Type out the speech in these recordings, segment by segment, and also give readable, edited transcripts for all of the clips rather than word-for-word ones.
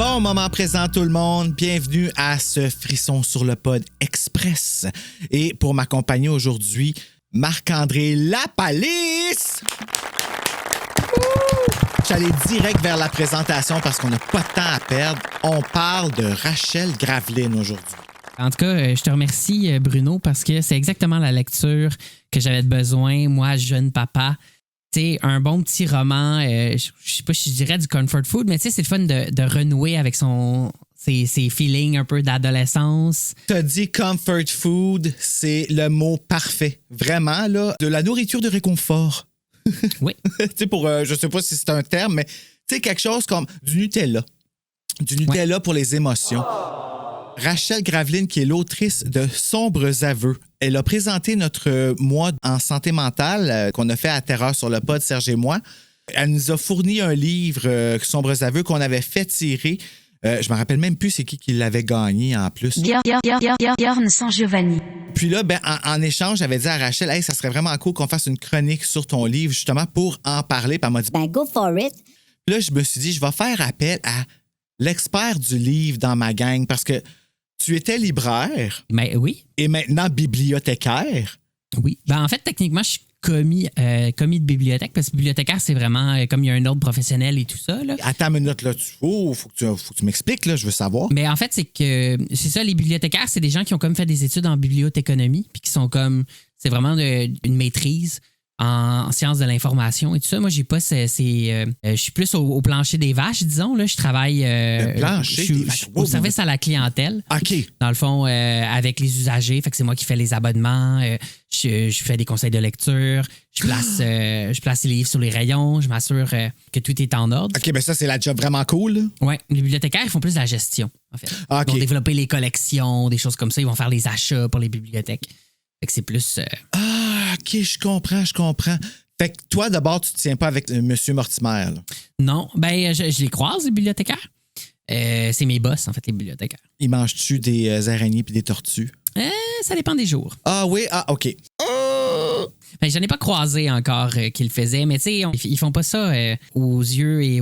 Bon moment présent tout le monde, bienvenue à ce Frisson sur le pod express. Et pour m'accompagner aujourd'hui, Marc-André Lapalisse! J'allais direct vers la présentation parce qu'on n'a pas de temps à perdre. On parle de Rachel Graveline aujourd'hui. En tout cas, je te remercie, Bruno, parce que c'est exactement la lecture que j'avais besoin, moi, jeune papa. Tu sais, un bon petit roman, je sais pas si je dirais du comfort food, mais tu sais, c'est le fun de renouer avec ses feelings un peu d'adolescence. T'as dit comfort food, c'est le mot parfait. Vraiment, là, de la nourriture de réconfort. Oui. Tu sais, pour, je sais pas si c'est un terme, mais tu sais, quelque chose comme du Nutella. Du Nutella pour les émotions. Rachel Graveline, qui est l'autrice de Sombres aveux, elle a présenté notre mois en santé mentale qu'on a fait à Terreur sur le pod, Serge et moi. Elle nous a fourni un livre, Sombres aveux, qu'on avait fait tirer. Je me rappelle même plus c'est qui l'avait gagné en plus. Bjorn San Giovanni. Puis là, ben, en échange, j'avais dit à Rachel, hey, ça serait vraiment cool qu'on fasse une chronique sur ton livre, justement, pour en parler. Puis elle m'a dit, Ben, go for it. Puis là, je me suis dit, je vais faire appel à l'expert du livre dans ma gang parce que tu étais libraire Mais oui, et maintenant bibliothécaire. oui. Ben, en fait, techniquement, je suis commis de bibliothèque, parce que bibliothécaire, c'est vraiment comme il y a un ordre professionnel et tout ça. Là. Attends une minute, là, faut que tu m'expliques, là, je veux savoir. Mais en fait, c'est ça, les bibliothécaires, c'est des gens qui ont comme fait des études en bibliothéconomie, puis qui sont comme, c'est vraiment une maîtrise en sciences de l'information et tout ça. Moi, j'ai pas je suis plus au plancher des vaches, disons. Là. Je travaille Le plancher je suis des vaches. au service à la clientèle. OK. Dans le fond, avec les usagers. Fait que c'est moi qui fais les abonnements. Je fais des conseils de lecture. Je place les livres sur les rayons. Je m'assure que tout est en ordre. OK, ben ça, c'est la job vraiment cool, là. Ouais, les bibliothécaires, ils font plus de la gestion, en fait. Ah, OK. Ils vont développer les collections, des choses comme ça. Ils vont faire les achats pour les bibliothèques. Fait que c'est plus... Ah, OK, je comprends. Fait que toi, d'abord, tu te tiens pas avec M. Mortimer, là. Non, ben je les croise, les bibliothécaires. C'est mes boss, en fait, les bibliothécaires. Ils mangent-tu des araignées puis des tortues? Ça dépend des jours. Ah oui, OK. Ben, j'en ai pas croisé encore qu'ils le faisaient, mais tu sais, ils font pas ça aux yeux et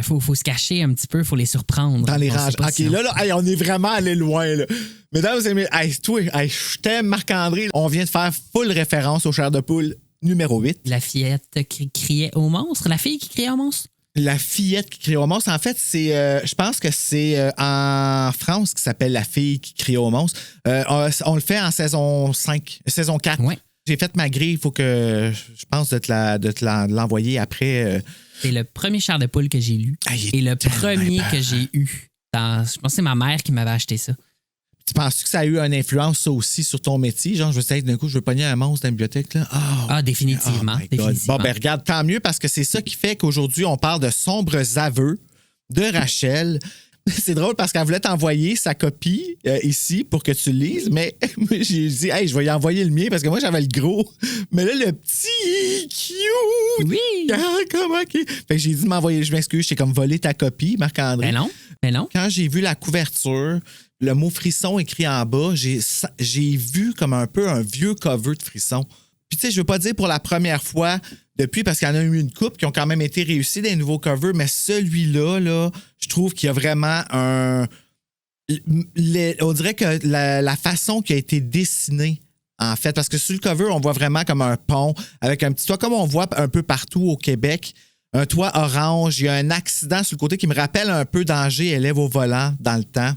faut se cacher un petit peu, faut les surprendre. Dans les On sait ranges. pas OK, sinon. là, hey, on est vraiment allé loin, là. Mesdames et messieurs, hey, toi, hey, je t'aime, Marc-André. On vient de faire full référence au chair de poule numéro 8. La fillette qui criait au monstre, la fille qui criait au monstre. La fillette qui crie au monstre, en fait, c'est, je pense que c'est en France qui s'appelle La fille qui crie au monstre. On le fait en saison 5, saison 4. Ouais. J'ai fait ma grille, il faut que je pense de te l'envoyer après. C'est le premier chair de poule que j'ai lu. Ah, il est Et le tellement premier épeurant. que j'ai eu. Je pense que c'est ma mère qui m'avait acheté ça. Tu penses que ça a eu une influence, ça aussi, sur ton métier? Genre, je veux dire, d'un coup, je veux pogner un monstre dans la bibliothèque, là. Ah, définitivement. Oh my God. définitivement. Bon, ben regarde, tant mieux, parce que c'est ça qui fait qu'aujourd'hui, on parle de Sombres aveux de Rachel. C'est drôle parce qu'elle voulait t'envoyer sa copie ici pour que tu le lises, mais j'ai dit, hey, je vais y envoyer le mien parce que moi, j'avais le gros. Mais là, le petit, cute! Oui! Ah, comment OK? Fait que j'ai dit de m'envoyer, je m'excuse, j'ai comme volé ta copie, Marc-André. Ben non. Quand j'ai vu la couverture, le mot frisson écrit en bas, j'ai vu comme un peu un vieux cover de frisson. Puis, tu sais, je veux pas dire pour la première fois depuis, parce qu'il y en a eu une couple qui ont quand même été réussis des nouveaux covers, mais celui-là, là, je trouve qu'il y a vraiment on dirait que la façon qui a été dessinée, en fait, parce que sur le cover, on voit vraiment comme un pont avec un petit toit, comme on voit un peu partout au Québec. Un toit orange, il y a un accident sur le côté qui me rappelle un peu Danger, élève au volant dans le temps.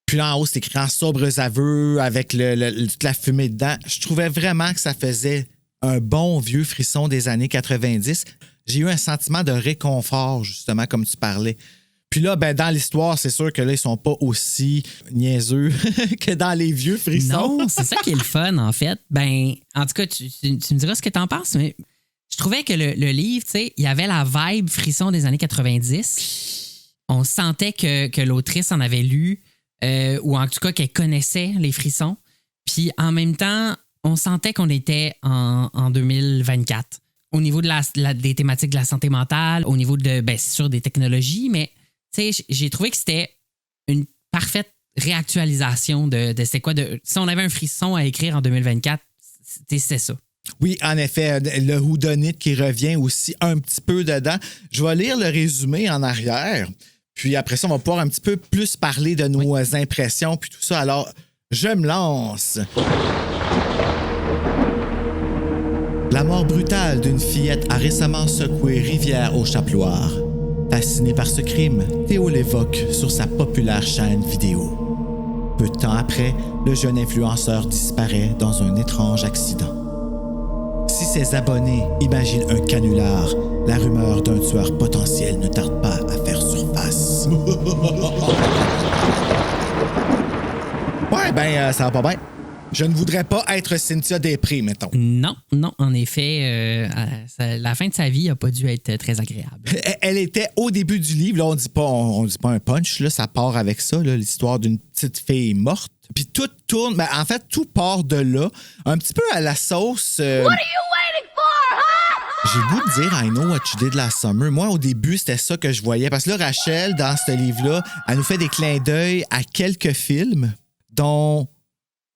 Puis là, en haut, c'est écrit en Sobres aveux avec toute la fumée dedans. Je trouvais vraiment que ça faisait un bon vieux frisson des années 90. J'ai eu un sentiment de réconfort, justement, comme tu parlais. Puis là, ben, dans l'histoire, c'est sûr que là, ils sont pas aussi niaiseux que dans les vieux frissons. Non, c'est ça qui est le fun, en fait. Ben, en tout cas, tu me diras ce que t'en penses, mais je trouvais que le livre, tu sais, il y avait la vibe frisson des années 90. On sentait que l'autrice en avait lu, ou en tout cas qu'elle connaissait les frissons. Puis en même temps, on sentait qu'on était en 2024. Au niveau des thématiques de la santé mentale, au niveau de, ben, c'est sûr, des technologies, mais tu sais, j'ai trouvé que c'était une parfaite réactualisation de c'est quoi de. Si on avait un frisson à écrire en 2024, c'est ça. Oui, en effet, le whodunit qui revient aussi un petit peu dedans. Je vais lire le résumé en arrière. Puis après ça, on va pouvoir un petit peu plus parler de nos impressions puis tout ça. Alors, je me lance. La mort brutale d'une fillette a récemment secoué Rivière-au-Chaploir. Fasciné par ce crime, Théo l'évoque sur sa populaire chaîne vidéo. Peu de temps après, le jeune influenceur disparaît dans un étrange accident. Si ses abonnés imaginent un canular, la rumeur d'un tueur potentiel ne tarde pas à faire surface. Ça va pas bien. Je ne voudrais pas être Cynthia Després, mettons. Non, en effet, la fin de sa vie n'a pas dû être très agréable. Elle était au début du livre, là, on dit pas un punch, là, ça part avec ça, là, l'histoire d'une petite fille morte. Puis tout tourne, mais en fait, tout part de là, un petit peu à la sauce. What are you waiting for, huh? J'ai le goût de dire I know what you did last summer. Moi, au début, c'était ça que je voyais. Parce que là, Rachel, dans ce livre-là, elle nous fait des clins d'œil à quelques films, dont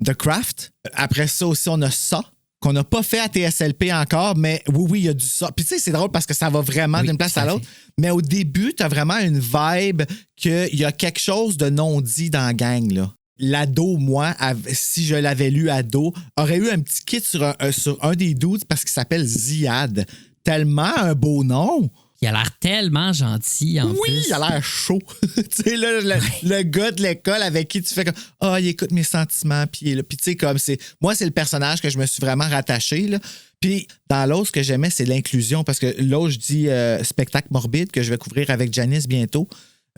The Craft. Après ça aussi, on a ça, qu'on n'a pas fait à TSLP encore, mais oui, il y a du ça. Puis tu sais, c'est drôle parce que ça va vraiment d'une place à l'autre. Mais au début, tu as vraiment une vibe qu'il y a quelque chose de non-dit dans la gang, là. L'ado, moi, si je l'avais lu ado, aurait eu un petit kit sur un des dudes parce qu'il s'appelle Ziad. Tellement un beau nom. Il a l'air tellement gentil, en plus. Oui, il a l'air chaud. Tu sais, là, le gars de l'école avec qui tu fais comme « Ah, il écoute mes sentiments. » Puis tu sais, comme c'est... Moi, c'est le personnage que je me suis vraiment rattaché, là. Puis dans l'autre, ce que j'aimais, c'est l'inclusion. Parce que l'autre, je dis spectacle morbide que je vais couvrir avec Janice bientôt.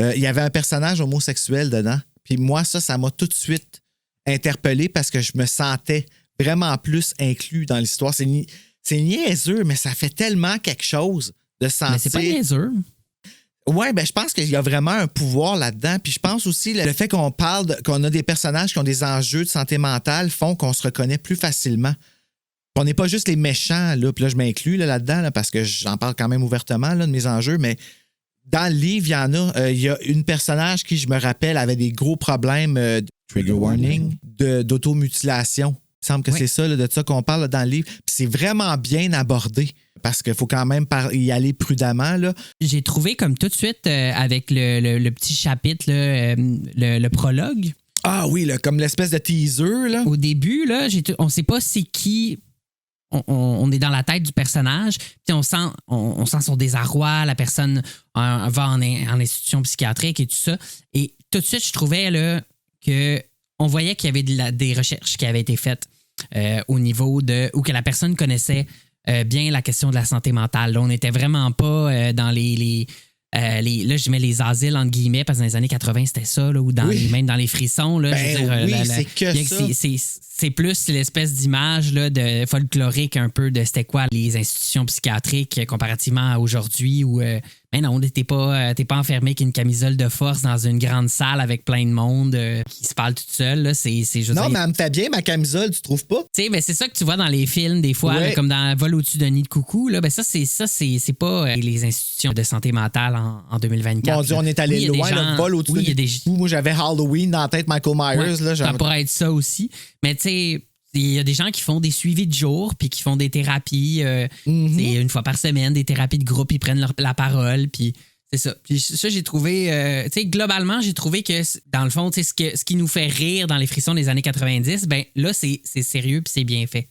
Il y avait un personnage homosexuel dedans. Puis moi, ça m'a tout de suite interpellé parce que je me sentais vraiment plus inclus dans l'histoire. C'est niaiseux, mais ça fait tellement quelque chose de sentir... Mais c'est pas niaiseux. Oui, je pense qu'il y a vraiment un pouvoir là-dedans. Puis je pense aussi le fait qu'on parle, qu'on a des personnages qui ont des enjeux de santé mentale font qu'on se reconnaît plus facilement. On n'est pas juste les méchants, là. Puis là, je m'inclus là-dedans là, parce que j'en parle quand même ouvertement là, de mes enjeux, mais dans le livre, il y a une personnage qui, je me rappelle, avait des gros problèmes trigger warning, d'automutilation. Il me semble que c'est ça, là, de ça qu'on parle là, dans le livre. Puis c'est vraiment bien abordé parce qu'il faut quand même y aller prudemment. Là. J'ai trouvé comme tout de suite avec le petit chapitre, là, le prologue. Ah oui, là, comme l'espèce de teaser. Là. Au début, là, on ne sait pas c'est qui. On est dans la tête du personnage, puis on sent son désarroi, la personne va en institution psychiatrique et tout ça. Et tout de suite, je trouvais là, qu'on voyait qu'il y avait des recherches qui avaient été faites au niveau où que la personne connaissait bien la question de la santé mentale. Là, on n'était vraiment pas dans là, je mets les asiles entre guillemets parce que dans les années 80, c'était ça, là, ou même dans les frissons. Là, je veux dire, c'est que ça. C'est plus l'espèce d'image là, de folklorique un peu de c'était quoi les institutions psychiatriques comparativement à aujourd'hui où mais non, t'es pas enfermé avec une camisole de force dans une grande salle avec plein de monde qui se parle toute seule. Là. Non, mais elle me fait bien ma camisole, tu trouves pas? Tu sais, ben, c'est ça que tu vois dans les films des fois, là, comme dans Vol au-dessus d'un nid de coucou. Là, ben, c'est pas les institutions de santé mentale en 2024. Mon Dieu, on est allé loin, le Vol au-dessus d'un nid de coucou. Moi, j'avais Halloween dans la tête, Michael Myers. Ouais, là, ça pourrait être ça aussi. Mais tu sais, il y a des gens qui font des suivis de jour puis qui font des thérapies une fois par semaine, des thérapies de groupe, ils prennent la parole, puis c'est ça. Puis ça, j'ai trouvé... tu sais, globalement, j'ai trouvé que, dans le fond, tu sais, ce qui nous fait rire dans les frissons des années 90, ben là, c'est sérieux puis c'est bien fait.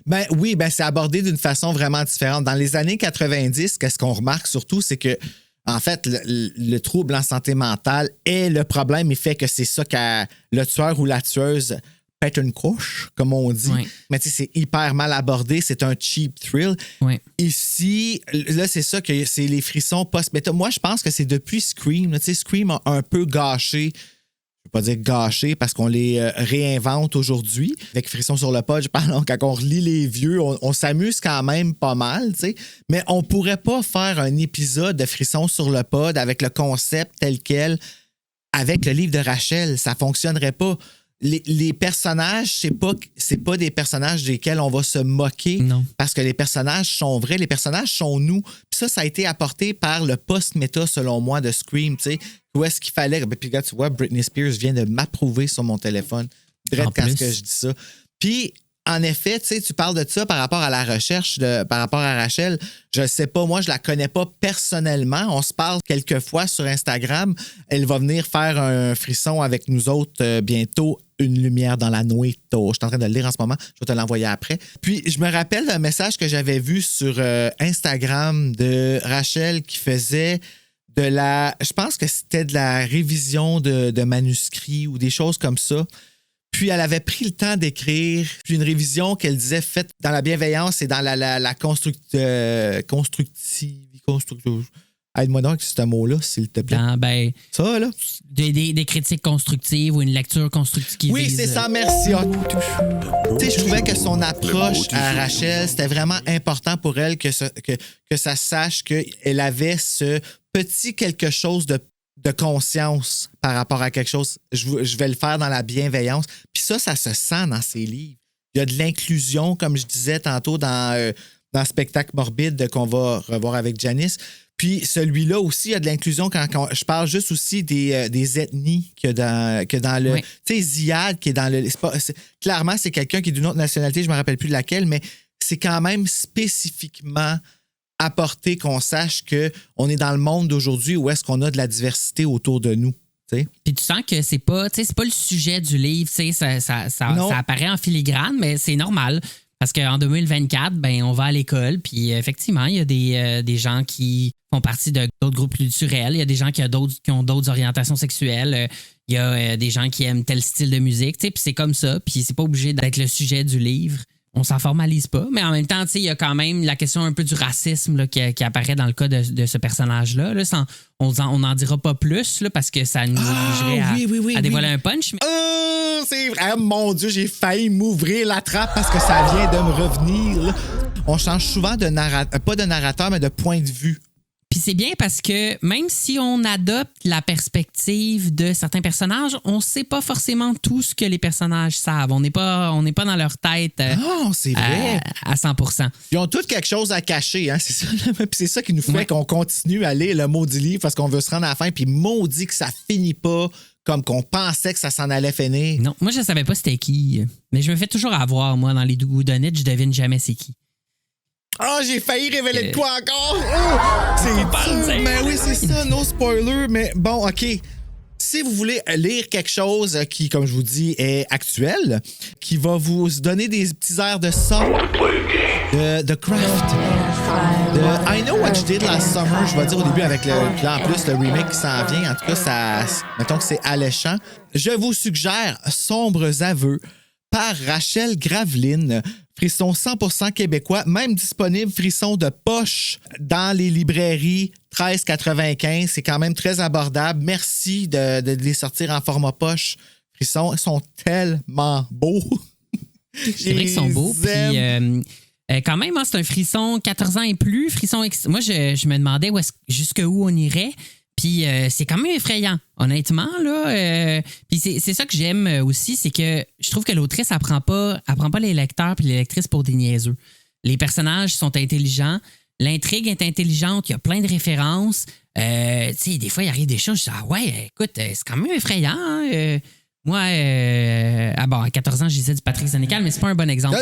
Ben oui, c'est abordé d'une façon vraiment différente. Dans les années 90, qu'est-ce qu'on remarque surtout, c'est que en fait, le trouble en santé mentale est le problème. Il fait que c'est ça que le tueur ou la tueuse pète une couche, comme on dit. Oui. Mais tu sais, c'est hyper mal abordé. C'est un cheap thrill. Oui. Ici, là, c'est ça que c'est les frissons post-méta. Moi, je pense que c'est depuis Scream. Tu sais, Scream a un peu gâché. Je ne veux pas dire gâché parce qu'on les réinvente aujourd'hui. Avec Frisson sur le pod, je parle, quand on relit les vieux, on s'amuse quand même pas mal, tu sais. Mais on pourrait pas faire un épisode de Frisson sur le pod avec le concept tel quel avec le livre de Rachel. Ça fonctionnerait pas. Les personnages, c'est pas des personnages desquels on va se moquer. Non. Parce que les personnages sont vrais, les personnages sont nous. Puis ça a été apporté par le post-méta, selon moi, de Scream, tu sais. Où est-ce qu'il fallait... Puis regarde, tu vois, Britney Spears vient de m'approuver sur mon téléphone. Direct quand que je dis ça. Puis, en effet, tu sais, tu parles de ça par rapport à la recherche, par rapport à Rachel. Je sais pas, moi, je la connais pas personnellement. On se parle quelques fois sur Instagram. Elle va venir faire un frisson avec nous autres bientôt. Une lumière dans la nuit. Je suis en train de le lire en ce moment. Je vais te l'envoyer après. Puis, je me rappelle d'un message que j'avais vu sur Instagram de Rachel qui faisait je pense que c'était de la révision de manuscrits ou des choses comme ça. Puis, elle avait pris le temps d'écrire une révision qu'elle disait faite dans la bienveillance et dans la constructive. Aide-moi donc avec ce mot-là, s'il te plaît. Ça, là. Des critiques constructives ou une lecture constructive. Oui, c'est ça, merci. Tu sais, je trouvais que son approche à Rachel, c'était vraiment important pour elle que ça sache qu'elle avait ce petit quelque chose de conscience par rapport à quelque chose. Je vais le faire dans la bienveillance. Puis ça se sent dans ses livres. Il y a de l'inclusion, comme je disais tantôt dans Spectacle morbide qu'on va revoir avec Janice. Puis celui-là aussi, il y a de l'inclusion quand je parle juste aussi des ethnies que dans le... Oui. Tu sais, Ziad qui est dans le... clairement, c'est quelqu'un qui est d'une autre nationalité, je ne me rappelle plus de laquelle, mais c'est quand même spécifiquement apporté qu'on sache qu'on est dans le monde d'aujourd'hui où est-ce qu'on a de la diversité autour de nous. T'sais. Puis tu sens que c'est pas le sujet du livre, ça apparaît en filigrane, mais c'est normal. Parce qu'en 2024, on va à l'école, puis effectivement, il y a des gens qui font partie d'autres groupes culturels, il y a des gens qui ont d'autres orientations sexuelles, il y a des gens qui aiment tel style de musique, puis c'est comme ça, puis c'est pas obligé d'être le sujet du livre. On s'en formalise pas, mais en même temps, il y a quand même la question un peu du racisme là, qui apparaît dans le cas de ce personnage-là. Là, on n'en dira pas plus là, parce que ça nous obligerait à dévoiler un punch. Mais... Oh, c'est vrai, mon Dieu, j'ai failli m'ouvrir la trappe parce que ça vient de me revenir. Là. On change souvent pas de narrateur, mais de point de vue. Puis c'est bien parce que même si on adopte la perspective de certains personnages, on sait pas forcément tout ce que les personnages savent. On n'est pas dans leur tête c'est vrai. À 100%. Ils ont tous quelque chose à cacher, hein, c'est ça. Puis c'est ça qui nous fait qu'on continue à lire le maudit livre parce qu'on veut se rendre à la fin, puis maudit que ça finit pas comme qu'on pensait que ça s'en allait finir. Non, moi je savais pas c'était qui, mais je me fais toujours avoir, moi, dans les whodunits, je devine jamais c'est qui. Ah, j'ai failli révéler de quoi encore? Oh, c'est dur, mais oui, c'est ça, no spoiler. Mais bon, OK. Si vous voulez lire quelque chose qui, comme je vous dis, est actuel, qui va vous donner des petits airs de ça, de The Craft, de I Know What You Did Last Summer, je vais dire au début avec en plus le remake qui s'en vient. En tout cas, mettons que c'est alléchant. Je vous suggère Sombres Aveux par Rachel Graveline. Frisson 100% québécois, même disponible frisson de poche dans les librairies 13,95. C'est quand même très abordable. Merci de les sortir en format poche. Frisson, ils sont tellement beaux. C'est vrai qu'ils sont beaux. Puis, quand même, c'est un frisson 14 ans et plus. Moi, je me demandais jusqu'où on irait. Puis c'est quand même effrayant, honnêtement. Là, puis c'est ça que j'aime aussi, c'est que je trouve que l'autrice, elle prend pas les lecteurs et les lectrices pour des niaiseux. Les personnages sont intelligents, l'intrigue est intelligente, il y a plein de références. Des fois, il arrive des choses, je dis, écoute, c'est quand même effrayant. Hein? Moi, à 14 ans, je disais du Patrick Sénécal, mais c'est pas un bon exemple.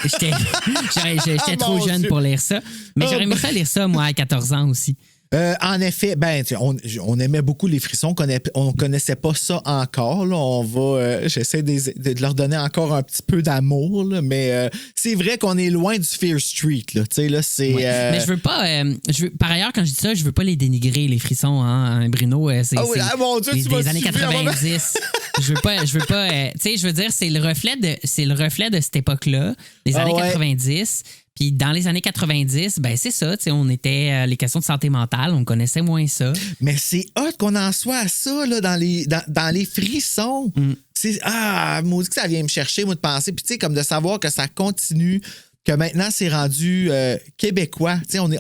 J'étais trop jeune pour lire ça. Mais j'aurais aimé ça lire ça, moi, à 14 ans aussi. En effet, on aimait beaucoup les frissons, on connaissait pas ça encore. Là. J'essaie de leur donner encore un petit peu d'amour, là, mais c'est vrai qu'on est loin du Fear Street. Là, là, c'est, Mais je veux pas. Par ailleurs, quand je dis ça, je veux pas les dénigrer, les frissons, hein, Bruno. Mon Dieu, des années 90. Je veux pas. Je veux dire, c'est le reflet de cette époque-là, les années 90. Puis dans les années 90, c'est ça, on était les questions de santé mentale, on connaissait moins ça. Mais c'est hot qu'on en soit à ça là, dans les frissons. Maudit que ça vient me chercher, moi, de penser. Puis tu sais, comme de savoir que ça continue, que maintenant c'est rendu québécois. Tu sais,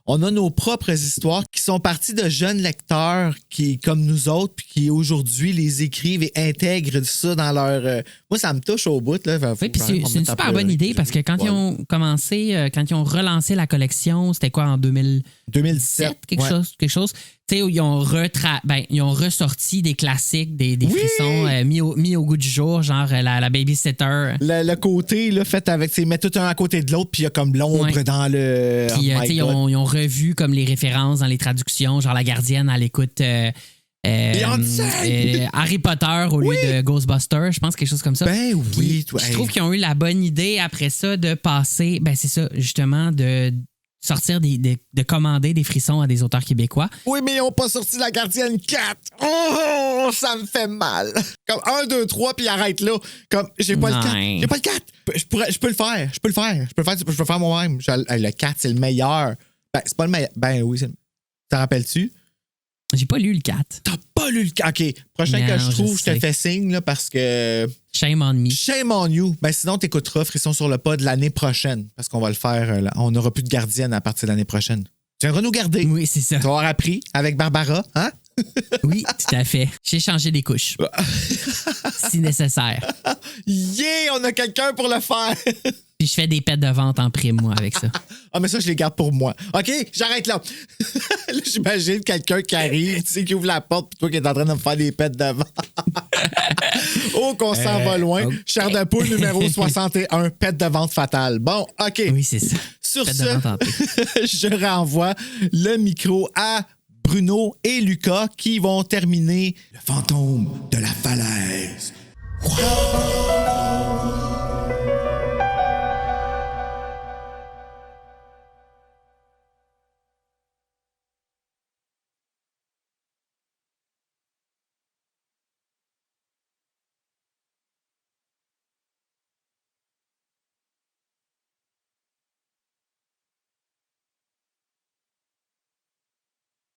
on on a nos propres histoires qui sont parties de jeunes lecteurs qui, comme nous autres, puis qui aujourd'hui les écrivent et intègrent ça dans leur. Moi, ça me touche au bout. Là. Oui, puis c'est une super bonne idée parce que quand ils ont commencé, quand ils ont relancé la collection, c'était quoi en 2017? Quelque chose. Tu sais, ils ont ressorti des classiques, des frissons mis au goût du jour, genre la babysitter. Le côté, là, fait avec, tu mets tout un à côté de l'autre, puis il y a comme l'ombre dans le. Puis, ils ont revu comme les références dans les traductions, genre la gardienne, elle écoute Harry Potter au lieu de Ghostbusters, je pense, quelque chose comme ça. Ben oui, toi. Je trouve qu'ils ont eu la bonne idée après ça de passer, ben c'est ça, justement, de sortir de commander des frissons à des auteurs québécois. Oui, mais ils n'ont pas sorti La Gardienne 4. Oh, ça me fait mal. Comme 1, 2, 3, puis arrête là. Comme, j'ai pas le 4. J'ai pas le 4. Je peux le faire. Je peux le faire moi-même. Le 4, c'est le meilleur. Ben, c'est pas le meilleur. Ben oui, t'en rappelles-tu? J'ai pas lu le 4. T'as pas lu le 4. OK. Prochain que je trouve, je te fais signe là, parce que. Shame on me. Shame on you. Ben sinon, t'écouteras Frisson sur le pod l'année prochaine. Parce qu'on va le faire. On n'aura plus de gardienne à partir de l'année prochaine. Tu viendras nous garder. Oui, c'est ça. Tu vas avoir appris avec Barbara, hein? Oui, tout à fait. J'ai changé des couches. Si nécessaire. Yeah! On a quelqu'un pour le faire! Puis je fais des pets de vente en prime, moi, avec ça. Ah, mais ça, je les garde pour moi. OK, j'arrête là. Là, j'imagine quelqu'un qui arrive, tu sais, qui ouvre la porte, puis toi qui es en train de me faire des pets de vente. Oh, qu'on s'en va loin. Okay. Chair de poule numéro 61, pet de vente fatale. Bon, OK. Oui, c'est ça. Sur ce, je renvoie le micro à Bruno et Lucas qui vont terminer Le fantôme de la falaise. Wow.